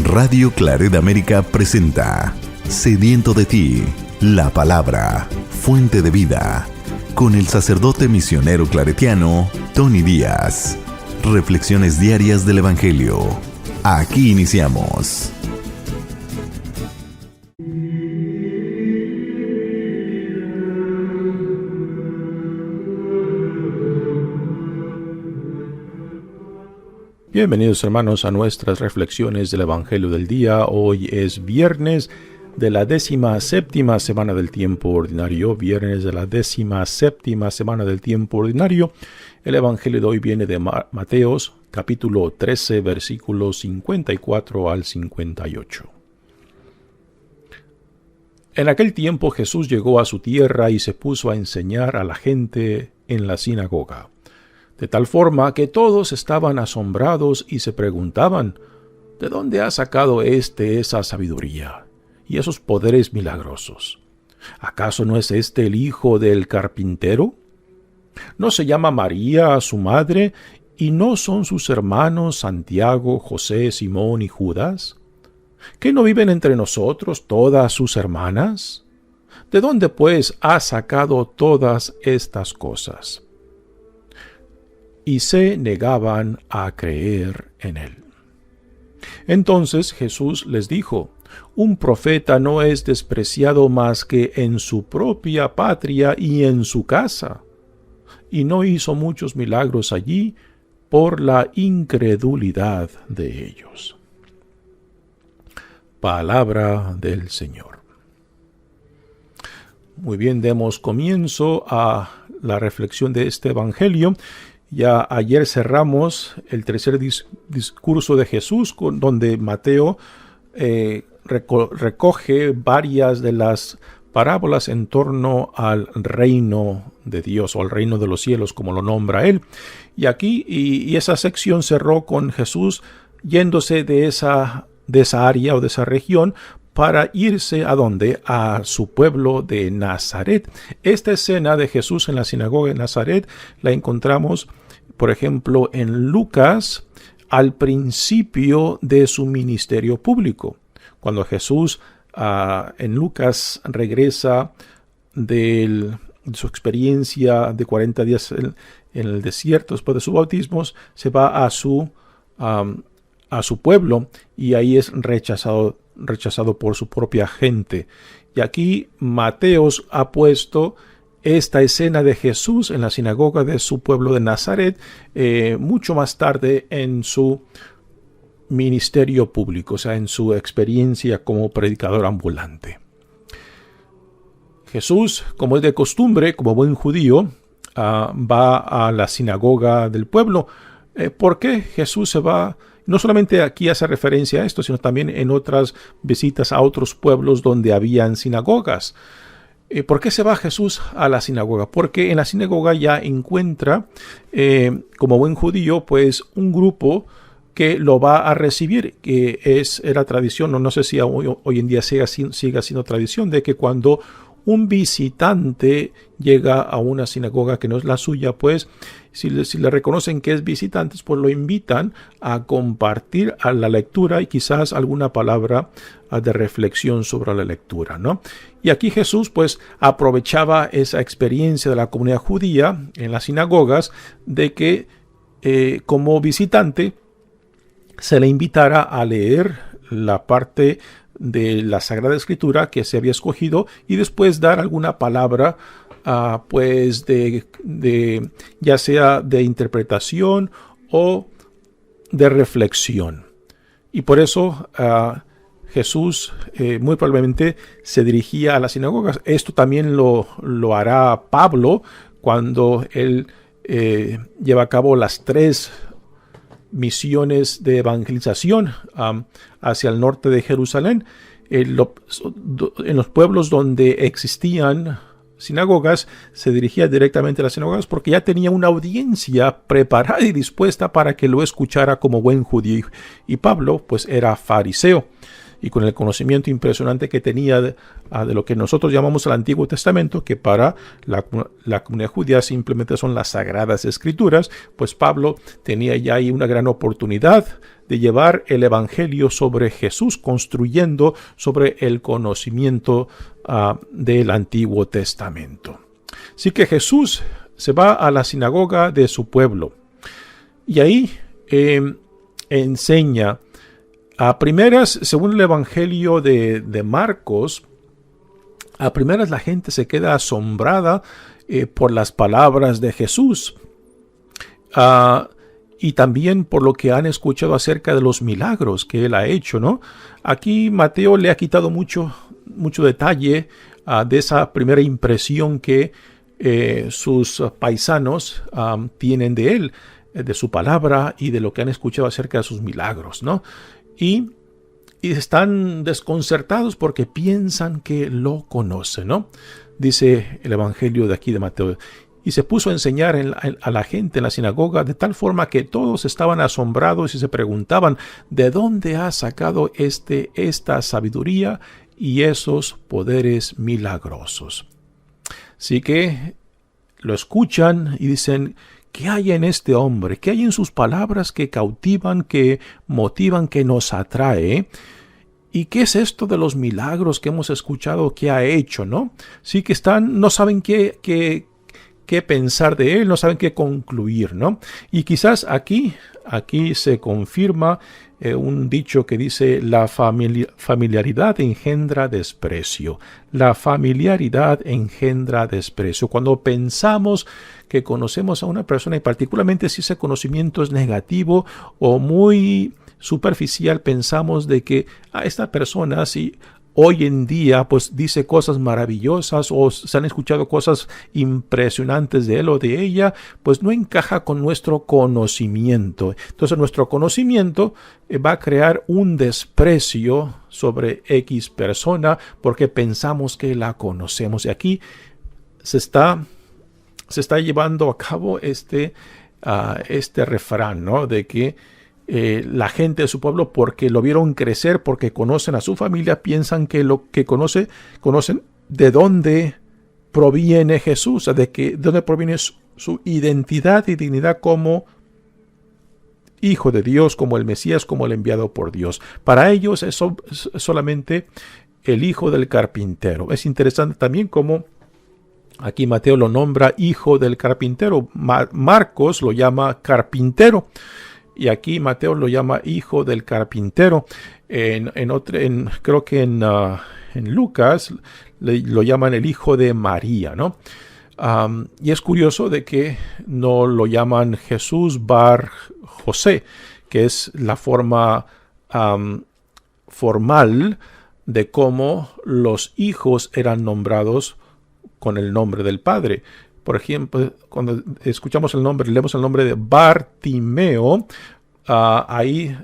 Radio Claret América presenta Sediento de ti, la palabra, fuente de vida, con el sacerdote misionero claretiano Tony Díaz. Reflexiones diarias del Evangelio. Aquí iniciamos. Bienvenidos hermanos a nuestras reflexiones del Evangelio del día. Hoy es viernes de la 17ª semana del tiempo ordinario. Viernes de la 17ª semana del tiempo ordinario. El Evangelio de hoy viene de Mateos, capítulo 13, versículos 54 al 58. En aquel tiempo Jesús llegó a su tierra y se puso a enseñar a la gente en la sinagoga. De tal forma que todos estaban asombrados y se preguntaban, ¿de dónde ha sacado esa sabiduría y esos poderes milagrosos? ¿Acaso no es el hijo del carpintero? ¿No se llama María su madre, y no son sus hermanos Santiago, José, Simón y Judas? ¿Qué no viven entre nosotros todas sus hermanas? ¿De dónde pues ha sacado todas estas cosas? Y se negaban a creer en él. Entonces Jesús les dijo, un profeta no es despreciado más que en su propia patria y en su casa. Y no hizo muchos milagros allí por la incredulidad de ellos. Palabra del Señor. Muy bien, demos comienzo a la reflexión de este Evangelio. Ya ayer cerramos el tercer discurso de Jesús, donde Mateo recoge varias de las parábolas en torno al reino de Dios o al reino de los cielos, como lo nombra él. Y aquí, y esa sección cerró con Jesús yéndose de esa área o de esa región para irse ¿a dónde? A su pueblo de Nazaret. Esta escena de Jesús en la sinagoga de Nazaret la encontramos, por ejemplo, en Lucas al principio de su ministerio público. Cuando Jesús en Lucas regresa de su experiencia de 40 días en el desierto después de su bautismo, se va a su pueblo y ahí es rechazado por su propia gente. Y aquí Mateos ha puesto esta escena de Jesús en la sinagoga de su pueblo de Nazaret mucho más tarde en su ministerio público, o sea, en su experiencia como predicador ambulante. Jesús, como es de costumbre, como buen judío, va a la sinagoga del pueblo. ¿Por qué Jesús se va? No solamente aquí hace referencia a esto, sino también en otras visitas a otros pueblos donde habían sinagogas. ¿Por qué se va Jesús a la sinagoga? Porque en la sinagoga ya encuentra, como buen judío, pues un grupo que lo va a recibir, que era tradición, no sé si hoy en día siga siendo tradición, de que cuando un visitante llega a una sinagoga que no es la suya, pues si le reconocen que es visitante, pues lo invitan a compartir a la lectura y quizás alguna palabra de reflexión sobre la lectura, ¿no? Y aquí Jesús pues aprovechaba esa experiencia de la comunidad judía en las sinagogas de que como visitante se le invitara a leer la parte de la Sagrada Escritura que se había escogido y después dar alguna palabra pues de ya sea de interpretación o de reflexión. Y por eso Jesús muy probablemente se dirigía a las sinagogas. Esto también lo hará Pablo cuando él lleva a cabo las 3 misiones de evangelización hacia el norte de Jerusalén. En los pueblos donde existían sinagogas, se dirigía directamente a las sinagogas porque ya tenía una audiencia preparada y dispuesta para que lo escuchara como buen judío. Y Pablo, pues, era fariseo. y con el conocimiento impresionante que tenía de lo que nosotros llamamos el Antiguo Testamento, que para la comunidad judía simplemente son las Sagradas Escrituras, pues Pablo tenía ya ahí una gran oportunidad de llevar el Evangelio sobre Jesús, construyendo sobre el conocimiento del Antiguo Testamento. Así que Jesús se va a la sinagoga de su pueblo y ahí enseña. A primeras, según el Evangelio de Marcos, a primeras la gente se queda asombrada por las palabras de Jesús y también por lo que han escuchado acerca de los milagros que él ha hecho, ¿no? Aquí Mateo le ha quitado mucho detalle de esa primera impresión que sus paisanos tienen de él, de su palabra y de lo que han escuchado acerca de sus milagros, ¿no? Y están desconcertados porque piensan que lo conocen, ¿no? Dice el Evangelio de aquí de Mateo. Y se puso a enseñar a la gente en la sinagoga de tal forma que todos estaban asombrados y se preguntaban ¿de dónde ha sacado esta sabiduría y esos poderes milagrosos? Así que lo escuchan y dicen, ¿qué hay en este hombre? ¿Qué hay en sus palabras que cautivan, que motivan, que nos atrae? ¿Y qué es esto de los milagros que hemos escuchado que ha hecho, no? Sí que no saben qué pensar de él, no saben qué concluir, ¿no? Y quizás aquí se confirma un dicho que dice, la familiaridad engendra desprecio. La familiaridad engendra desprecio. Cuando pensamos que conocemos a una persona y particularmente si ese conocimiento es negativo o muy superficial, pensamos de que esta persona, si hoy en día pues dice cosas maravillosas o se han escuchado cosas impresionantes de él o de ella, pues no encaja con nuestro conocimiento. Entonces nuestro conocimiento va a crear un desprecio sobre X persona porque pensamos que la conocemos. Y aquí se está llevando a cabo este refrán, ¿no? De que la gente de su pueblo, porque lo vieron crecer, porque conocen a su familia, piensan que lo que conocen de dónde proviene Jesús, de dónde proviene su identidad y dignidad como Hijo de Dios, como el Mesías, como el enviado por Dios. Para ellos es solamente el hijo del carpintero. Es interesante también cómo aquí Mateo lo nombra hijo del carpintero. Marcos lo llama carpintero. Y aquí Mateo lo llama hijo del carpintero. Creo que en Lucas lo llaman el hijo de María, ¿no? Y es curioso de que no lo llaman Jesús Bar José, que es la forma formal de cómo los hijos eran nombrados con el nombre del padre. Por ejemplo, cuando leemos el nombre de Bartimeo, ahí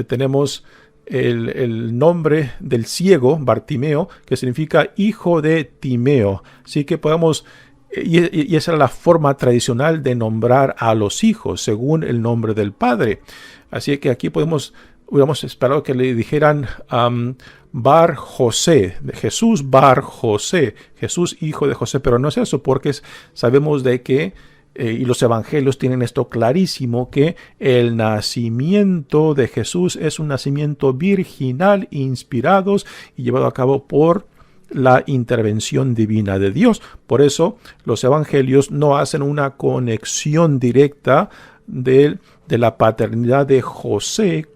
tenemos el nombre del ciego, Bartimeo, que significa hijo de Timeo. Así que podemos, y esa era la forma tradicional de nombrar a los hijos, según el nombre del padre. Así que aquí hubiéramos esperado que le dijeran Bar José, Jesús Bar José, Jesús hijo de José, pero no es eso, porque sabemos de que, y los evangelios tienen esto clarísimo, que el nacimiento de Jesús es un nacimiento virginal, inspirados y llevado a cabo por la intervención divina de Dios. Por eso los evangelios no hacen una conexión directa de la paternidad de José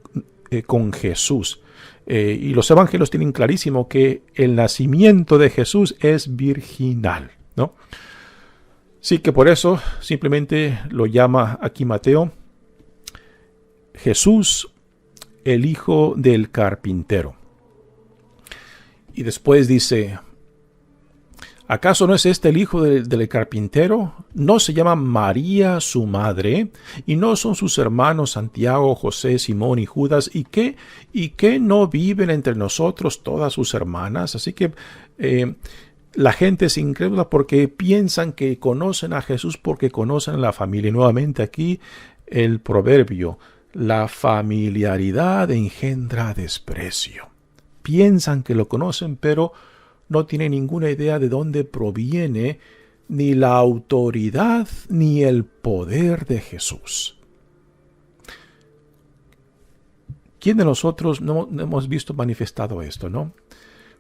con Jesús. Y los evangelios tienen clarísimo que el nacimiento de Jesús es virginal, ¿no? Sí, que por eso simplemente lo llama aquí Mateo Jesús, el hijo del carpintero. Y después dice, ¿acaso no es este el hijo del carpintero? ¿No se llama María su madre? ¿Y no son sus hermanos Santiago, José, Simón y Judas? ¿Y qué no viven entre nosotros todas sus hermanas? Así que la gente es incrédula porque piensan que conocen a Jesús porque conocen a la familia. Y nuevamente aquí el proverbio, la familiaridad engendra desprecio. piensan que lo conocen, pero no tienen ninguna idea de dónde proviene ni la autoridad ni el poder de Jesús. ¿Quién de nosotros no hemos visto manifestado esto, no?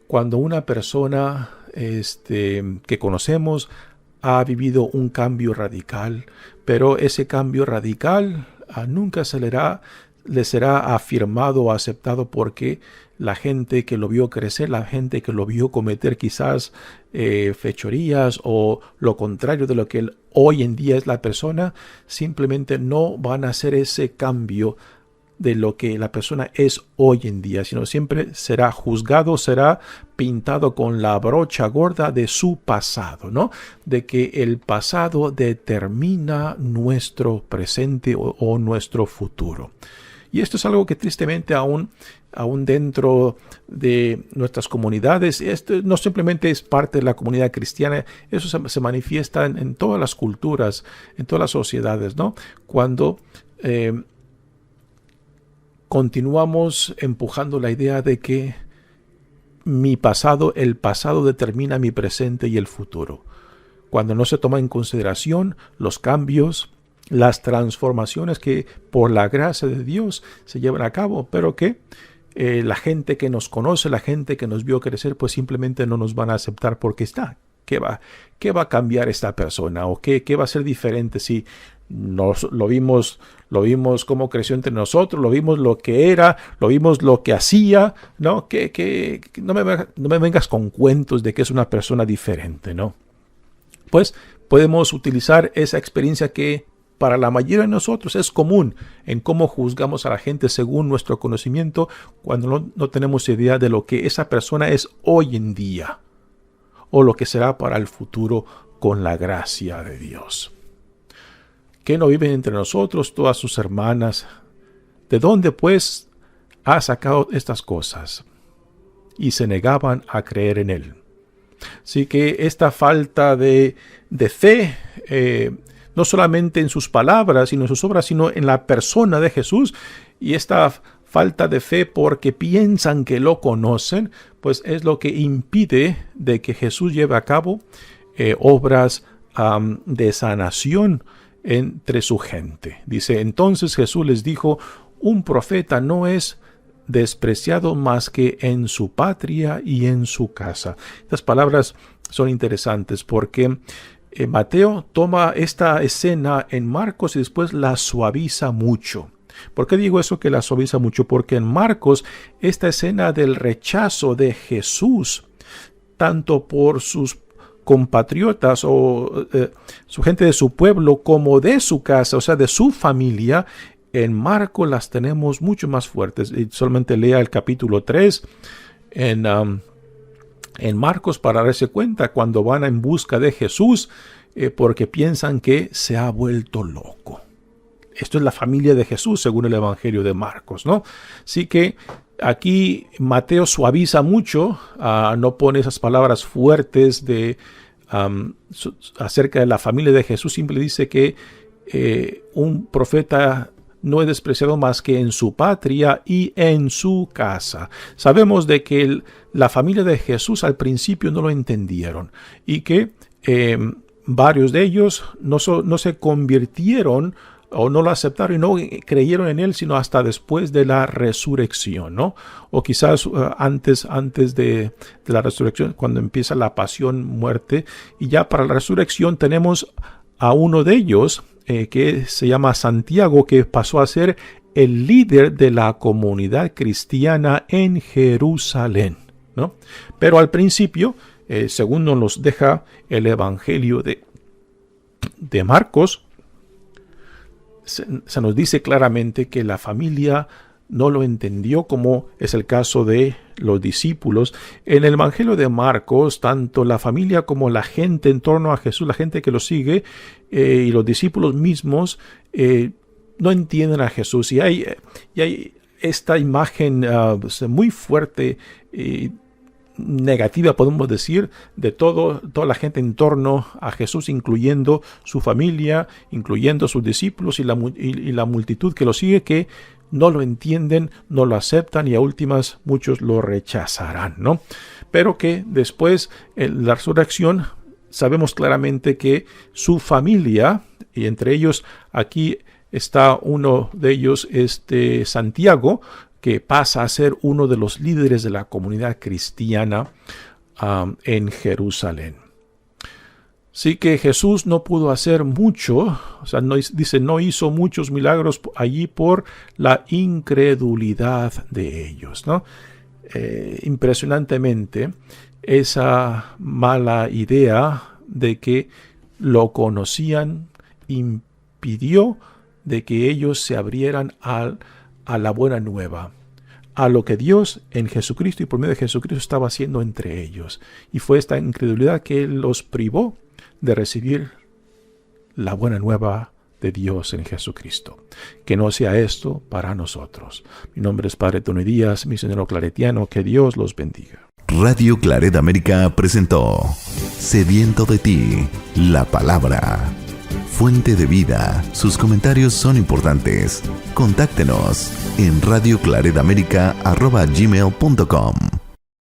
Cuando una persona que conocemos ha vivido un cambio radical, pero ese cambio radical nunca le será afirmado o aceptado porque la gente que lo vio crecer, la gente que lo vio cometer quizás fechorías o lo contrario de lo que él hoy en día es la persona, simplemente no van a hacer ese cambio de lo que la persona es hoy en día, sino siempre será juzgado, será pintado con la brocha gorda de su pasado, ¿no? De que el pasado determina nuestro presente o nuestro futuro. Y esto es algo que tristemente aún dentro de nuestras comunidades, esto no simplemente es parte de la comunidad cristiana, eso se manifiesta en todas las culturas, en todas las sociedades, ¿no? Cuando continuamos empujando la idea de que el pasado determina mi presente y el futuro. Cuando no se toma en consideración los cambios, las transformaciones que por la gracia de Dios se llevan a cabo, pero que la gente que nos conoce, la gente que nos vio crecer, pues simplemente no nos van a aceptar porque está. ¿Qué va a cambiar esta persona? ¿O qué va a ser diferente si lo vimos cómo creció entre nosotros, lo vimos lo que era, lo vimos lo que hacía, ¿no? Que no me vengas con cuentos de que es una persona diferente, ¿no? Pues podemos utilizar esa experiencia que para la mayoría de nosotros es común en cómo juzgamos a la gente según nuestro conocimiento cuando no tenemos idea de lo que esa persona es hoy en día o lo que será para el futuro con la gracia de Dios. ¿Qué no viven entre nosotros todas sus hermanas? ¿De dónde pues ha sacado estas cosas? Y se negaban a creer en él. Así que esta falta de fe, no solamente en sus palabras, sino en sus obras, sino en la persona de Jesús, y esta falta de fe porque piensan que lo conocen, pues es lo que impide de que Jesús lleve a cabo obras de sanación entre su gente. Dice, entonces Jesús les dijo, un profeta no es despreciado más que en su patria y en su casa. Estas palabras son interesantes porque Mateo toma esta escena en Marcos y después la suaviza mucho. ¿Por qué digo eso que la suaviza mucho? Porque en Marcos esta escena del rechazo de Jesús, tanto por sus compatriotas o su gente de su pueblo como de su casa, o sea, de su familia, en Marcos las tenemos mucho más fuertes. Y solamente lea el capítulo 3 en Marcos para darse cuenta cuando van en busca de Jesús porque piensan que se ha vuelto loco. Esto es la familia de Jesús según el Evangelio de Marcos, ¿no? Así que aquí Mateo suaviza mucho, no pone esas palabras fuertes acerca de la familia de Jesús. Simple dice que un profeta no es despreciado más que en su patria y en su casa. Sabemos de que la familia de Jesús al principio no lo entendieron y que varios de ellos no se convirtieron o no lo aceptaron y no creyeron en él sino hasta después de la resurrección, ¿no? O quizás antes de la resurrección, cuando empieza la pasión, muerte, y ya para la resurrección tenemos a uno de ellos que se llama Santiago, que pasó a ser el líder de la comunidad cristiana en Jerusalén, ¿no? Pero al principio, según nos deja el Evangelio de Marcos, se nos dice claramente que la familia no lo entendió, como es el caso de los discípulos. En el Evangelio de Marcos, tanto la familia como la gente en torno a Jesús, la gente que lo sigue, y los discípulos mismos no entienden a Jesús. Y hay esta imagen muy fuerte negativa, podemos decir, de toda la gente en torno a Jesús, incluyendo su familia, incluyendo sus discípulos y la multitud que lo sigue, que no lo entienden, no lo aceptan y a últimas muchos lo rechazarán, ¿no? Pero que después, en la resurrección, sabemos claramente que su familia, y entre ellos aquí está uno de ellos, Santiago, que pasa a ser uno de los líderes de la comunidad cristiana en Jerusalén. Sí que Jesús no pudo hacer mucho, o sea, no hizo muchos milagros allí por la incredulidad de ellos, ¿no? Impresionantemente, esa mala idea de que lo conocían impidió de que ellos se abrieran a la buena nueva, a lo que Dios en Jesucristo y por medio de Jesucristo estaba haciendo entre ellos. Y fue esta incredulidad que los privó de recibir la buena nueva de Dios en Jesucristo. Que no sea esto para nosotros. Mi nombre es Padre Tony Díaz, misionero claretiano. Que Dios los bendiga. Radio Claret América presentó Sediento de ti, la palabra. Fuente de vida. Sus comentarios son importantes. Contáctenos en radioclaretamerica@gmail.com.